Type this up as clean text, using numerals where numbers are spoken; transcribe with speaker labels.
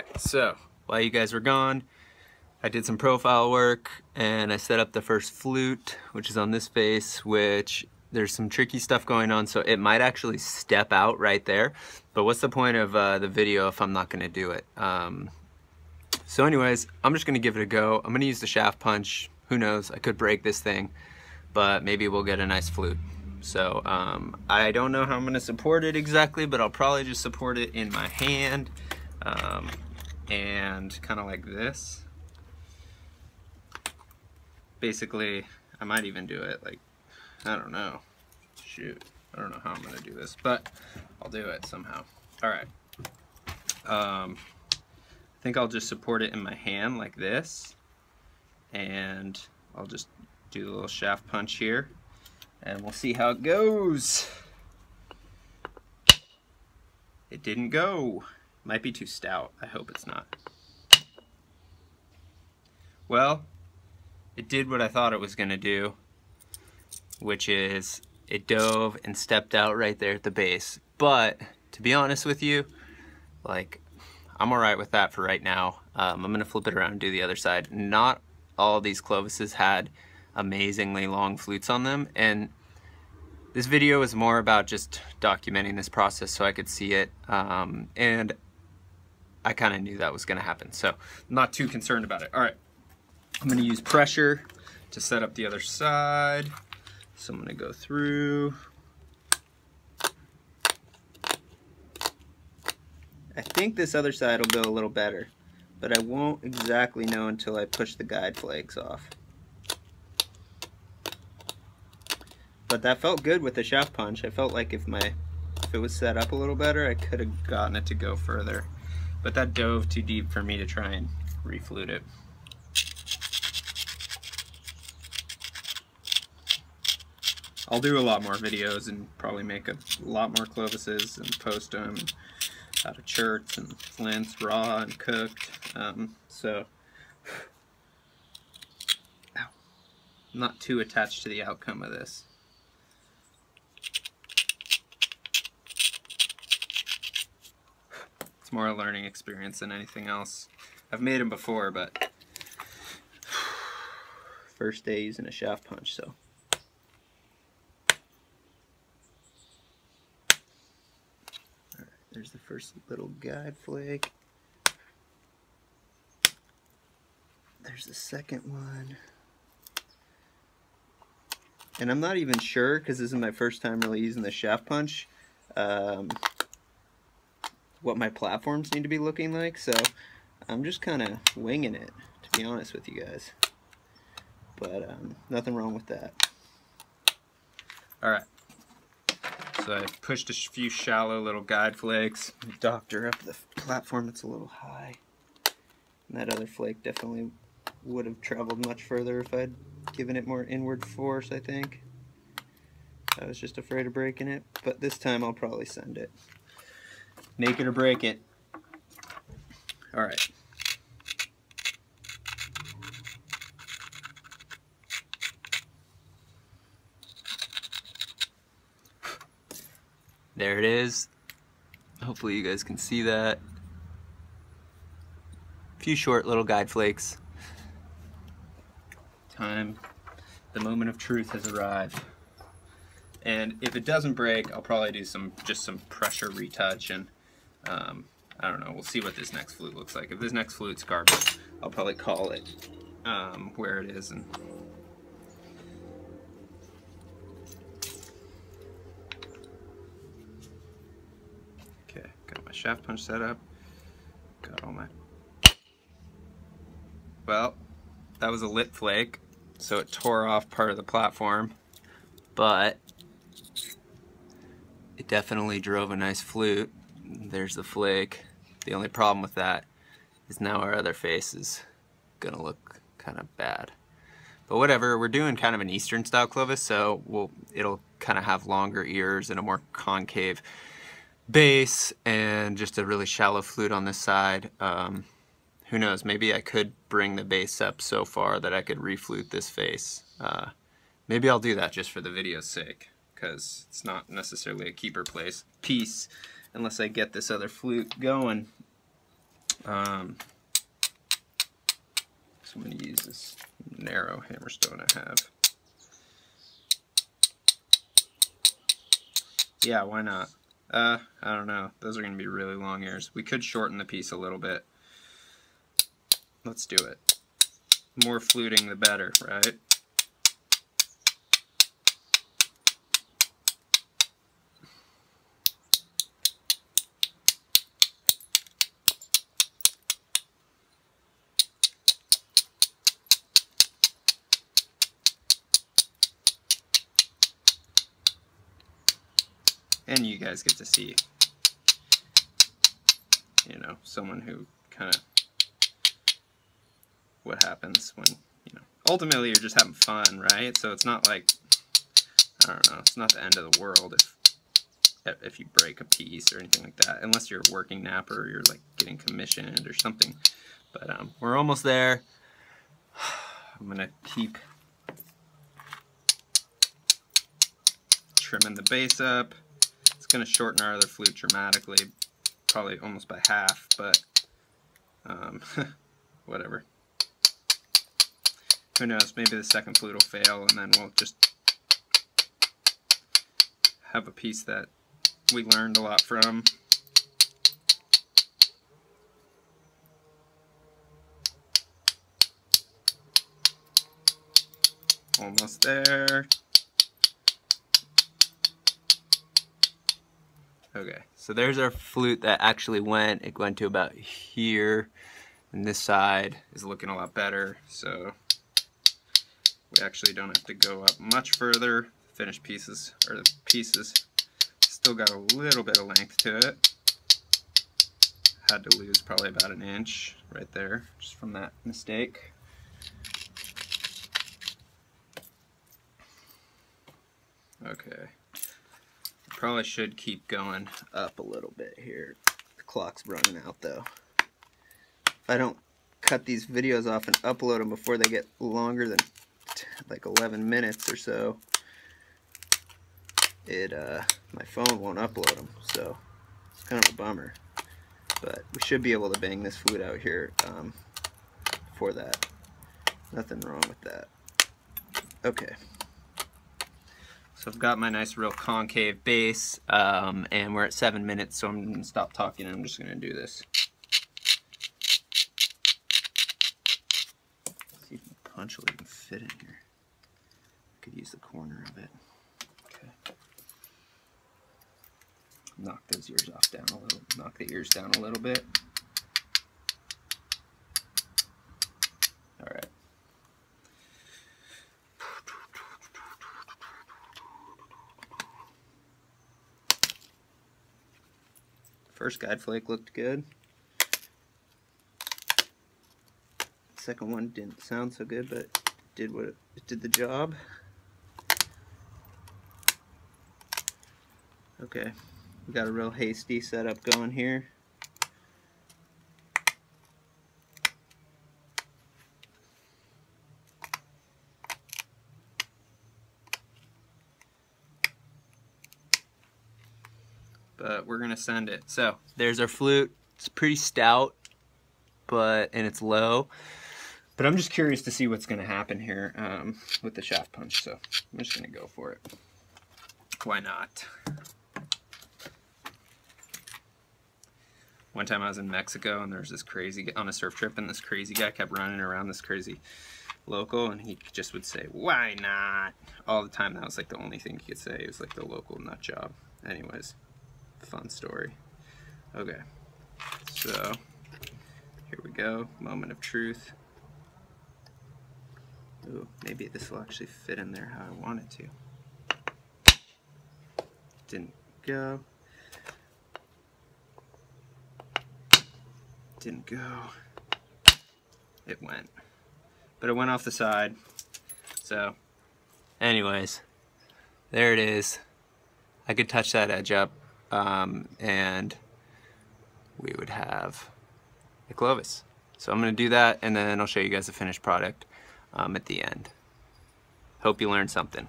Speaker 1: Alright, so while you guys were gone, I did some profile work and I set up the first flute, which is on this face, which there's some tricky stuff going on, so it might actually step out right there. But what's the point of the video if I'm not going to do it? So anyways, I'm just going to give it a go. I'm going to use the shaft punch. Who knows, I could break this thing, but maybe we'll get a nice flute. So I don't know how I'm going to support it exactly, but I'll probably just support it in my hand. And kind of like this. Basically, I might even do it like, I don't know. Shoot, I don't know how I'm gonna do this, but I'll do it somehow. All right. I think I'll just support it in my hand like this, and I'll just do the little shaft punch here, and we'll see how it goes. It didn't go. Might be too stout. I hope it's not. Well, it did what I thought it was gonna do, which is it dove and stepped out right there at the base. But to be honest with you, like, I'm all right with that for right now. I'm gonna flip it around and do the other side. Not all these Clovises had amazingly long flutes on them, and this video is more about just documenting this process so I could see it, and I kind of knew that was going to happen, so I'm not too concerned about it. All right, I'm going to use pressure to set up the other side. So I'm going to go through. I think this other side will go a little better, but I won't exactly know until I push the guide flakes off. But that felt good with the shaft punch. I felt like if it was set up a little better, I could have gotten it to go further. But that dove too deep for me to try and reflute it. I'll do a lot more videos and probably make a lot more Clovises and post them out of cherts and flints, raw and cooked. So, ow, I'm not too attached to the outcome of this. More a learning experience than anything else. I've made them before, but first day using a shaft punch, so. Alright, there's the first little guide flake. There's the second one. And I'm not even sure, because this is my first time really using the shaft punch, what my platforms need to be looking like, so I'm just kind of winging it, to be honest with you guys. But nothing wrong with that. Alright, so I pushed a few shallow little guide flakes, doctor up the platform that's a little high. And that other flake definitely would have traveled much further if I'd given it more inward force, I think. I was just afraid of breaking it, but this time I'll probably send it. Make it or break it. All right. There it is. Hopefully you guys can see that. A few short little guide flakes. Time. The moment of truth has arrived. And if it doesn't break, I'll probably do just some pressure retouch, and I don't know, we'll see what this next flute looks like. If this next flute's garbage, I'll probably call it where it is. And okay, got my shaft punch set up. Got all my... Well, that was a lit flake, so it tore off part of the platform, but it definitely drove a nice flute. There's the flake. The only problem with that is now our other face is gonna look kind of bad. But whatever, we're doing kind of an Eastern style Clovis, so it'll kind of have longer ears and a more concave base and just a really shallow flute on this side. Who knows, maybe I could bring the base up so far that I could reflute this face. Maybe I'll do that just for the video's sake, because it's not necessarily a keeper piece unless I get this other flute going. So I'm going to use this narrow hammerstone I have. Yeah, why not? I don't know. Those are going to be really long ears. We could shorten the piece a little bit. Let's do it. More fluting the better, right? And you guys get to see, you know, someone who kind of, what happens when, you know, ultimately you're just having fun, right? So it's not like, I don't know, it's not the end of the world if you break a piece or anything like that, unless you're a working napper or you're like getting commissioned or something. But we're almost there. I'm gonna keep trimming the base up. It's gonna shorten our other flute dramatically, probably almost by half, but whatever. Who knows, maybe the second flute will fail and then we'll just have a piece that we learned a lot from. Almost there. Okay, so there's our flute that actually went. It went to about here, and this side is looking a lot better, so we actually don't have to go up much further. Finished pieces, or the pieces, still got a little bit of length to it. Had to lose probably about an inch right there, just from that mistake. Okay. Probably should keep going up a little bit here. The clock's running out though. If I don't cut these videos off and upload them before they get longer than like 11 minutes or so, my phone won't upload them, so it's kind of a bummer. But we should be able to bang this flute out here for that. Nothing wrong with that. Okay. So I've got my nice real concave bass, and we're at 7 minutes, so I'm going to stop talking and I'm just going to do this. Let's see if the punch will even fit in here. I could use the corner of it. Okay. Knock those ears off down a little, knock the ears down a little bit. Alright. First guide flake looked good. Second one didn't sound so good, but it did the job. Okay, we got a real hasty setup going here. But we're gonna send it. So there's our flute. It's pretty stout, and it's low. But I'm just curious to see what's gonna happen here with the shaft punch. So I'm just gonna go for it. Why not? One time I was in Mexico and there was this crazy, on a surf trip, and this crazy guy kept running around, this crazy local, and he just would say, "Why not?" all the time. That was like the only thing he could say. It was like the local nut job. Anyways. Fun story. Okay, so here we go. Moment of truth. Ooh, maybe this will actually fit in there how I want it to. Didn't go. Didn't go. It went. But it went off the side. So, anyways, there it is. I could touch that edge up. And we would have a Clovis. So I'm going to do that, and then I'll show you guys the finished product at the end. Hope you learned something.